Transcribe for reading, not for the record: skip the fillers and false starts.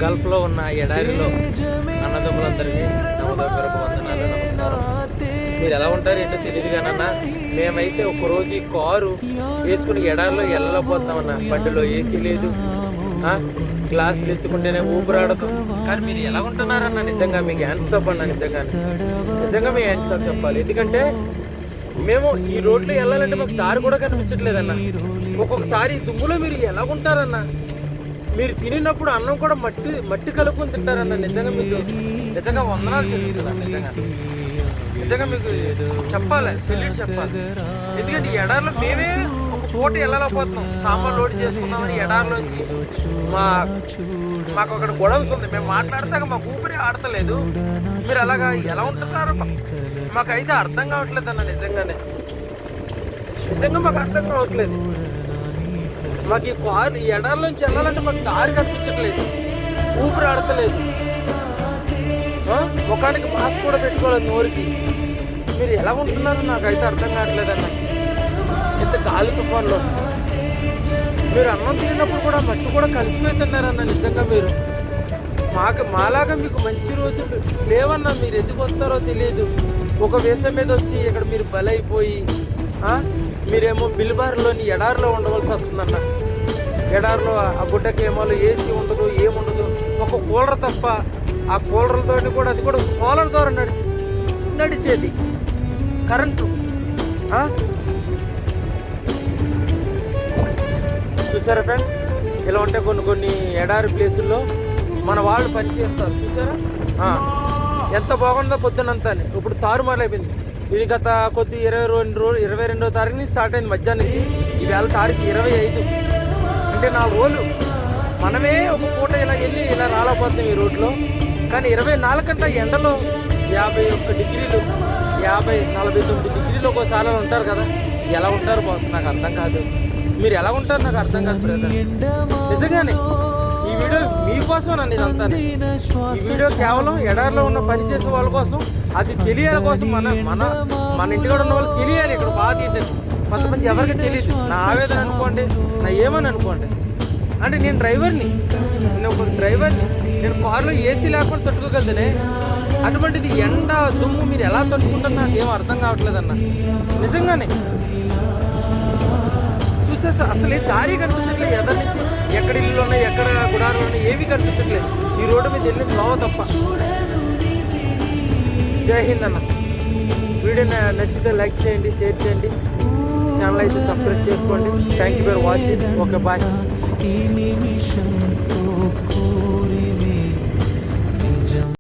గల్ఫ్లో ఉన్న ఎడారిలో అన్నదమ్ములందరికీ నవదొగ్గరకు వందనాలు, నమస్కారం. మీరు ఎలా ఉంటారు ఏంటో తెలియదు కానన్నా, మేమైతే ఒకరోజు ఈ కారు వేసుకుని ఎడారిలో వెళ్ళలేకపోతామన్నా. బండిలో ఏసీ లేదు, గ్లాసులు ఎత్తుకుంటేనే ఊపిరాడదు. కానీ మీరు ఎలా ఉంటున్నారన్న, నిజంగా మీకు హ్యాండ్స్ అప్ అన్న, నిజంగా మీ హ్యాండ్స్ అప్ చెప్పాలి. ఎందుకంటే మేము ఈ రోడ్లో వెళ్ళాలంటే మాకు దారి కూడా కనిపించట్లేదన్న. ఒక్కొక్కసారి దుమ్ములో మీరు ఎలా ఉంటారన్న, మీరు తినినప్పుడు అన్నం కూడా మట్టి కలుపుకొని తింటారన్న. నిజంగా వందనాలు చెల్లించాలి. నిజంగా మీకు చెప్పాలి, సెల్యూట్ చెప్పాలి. ఎందుకంటే ఈ ఎడారిలో మేమే ఒక పూట వెళ్ళలేకపోతున్నాం. సామాన్ లోడ్ చేసుకున్నామని ఎడారిలోంచి మాకు అక్కడ గొడవస్ ఉంది. మేము మాట్లాడతాక మాకు ఊపిరి ఆడతలేదు. మీరు అలాగా ఎలా ఉంటున్నారు మాకైతే అర్థం కావట్లేదు అన్న. నిజంగా మాకు అర్థం కావట్లేదు. మాకు ఈ కారు ఈ ఎడారిలోంచి వెళ్ళాలంటే మాకు దారి కనిపించట్లేదు, ఊపిరి ఆడతలేదు. ముఖానికి మాస్క్ కూడా పెట్టుకోలేదు, నోరికి. మీరు ఎలా ఉంటున్నారు నాకైతే అర్థం కావట్లేదన్న. ఇంత గాలి తుఫాన్లో మీరు అన్నం తిన్నప్పుడు కూడా మట్టి కూడా కలిసిపోతున్నారన్న. నిజంగా మీరు మాలాగా మీకు మంచి రోజులు లేవన్నా. మీరు ఎందుకు వస్తారో తెలియదు. ఒక వేస మీద వచ్చి ఇక్కడ మీరు బలైపోయి మీరేమో బిల్బార్లోని ఎడారిలో ఉండవలసి వస్తుందన్న. ఎడారిలో ఆ గుడ్డకేమో ఏసీ ఉండదు, ఏముండదు, ఒక కూలర్ తప్ప. ఆ కూలర్లతో కూడా అది కూడా సోలార్ ద్వారా నడిచేది, కరెంటు. చూసారా ఫ్రెండ్స్, ఇలా ఉంటే కొన్ని ఎడారి ప్లేసుల్లో మన వాళ్ళు పనిచేస్తారు. చూసారా ఎంత బాగుందో పొద్దునంతా. ఇప్పుడు తారుమారైపోయింది. ఇది గత 22వ తారీఖు నుంచి స్టార్ట్ అయింది, మధ్యాహ్నం నుంచి. ఈవేళ తారీఖు 25. అంటే 4 రోజులు మనమే ఒక పూట ఇలా వెళ్ళి ఇలా రాలేకపోతున్నాం ఈ రోడ్లో. కానీ 24 గంటల ఎండలో 51 డిగ్రీలు, 49 డిగ్రీలు ఒక్కోసారి ఉంటారు కదా. ఎలా ఉంటారు బాస్, నాకు అర్థం కాదు. మీరు ఎలా ఉంటారు నాకు అర్థం కాదు బ్రదర్. నిజంగానే ఈ వీడియో మీకోసం నన్ను ఇదంతా. ఈ వీడియో కేవలం ఎడారిలో ఉన్న పని చేసే వాళ్ళ కోసం, అది తెలియాలి కోసం. మన ఇంటికాడ ఉన్న వాళ్ళు తెలియాలి ఇక్కడ బాధ ఏంటని. కొంతమంది ఎవరికి తెలియదు. నా ఆవేదన అనుకోండి, నా ఏమని అనుకోండి. అంటే నేను డ్రైవర్ని, నేను కారులో ఏసీ లేకుండా తట్టుకోగలదనే. అటువంటిది ఎండ దుమ్ము మీరు ఎలా తట్టుకుంటారు నాకు ఏం అర్థం కావట్లేదన్న. నిజంగానే చూసేస్తా అసలు దారి కనిపించట్లేదు. ఎదరి నుంచి ఎక్కడ ఇల్లు ఉన్నాయి, ఎక్కడ గుడాలు ఉన్నాయి, ఏమీ కనిపించట్లేదు. ఈ రోడ్డు మీద వెళ్ళిన బావ తప్ప. జై హింద్ అన్న. వీడియో నచ్చితే లైక్ చేయండి, షేర్ చేయండి, ఛానల్ అయితే సబ్స్క్రైబ్ చేసుకోండి. Thank you for watching. Okay bye.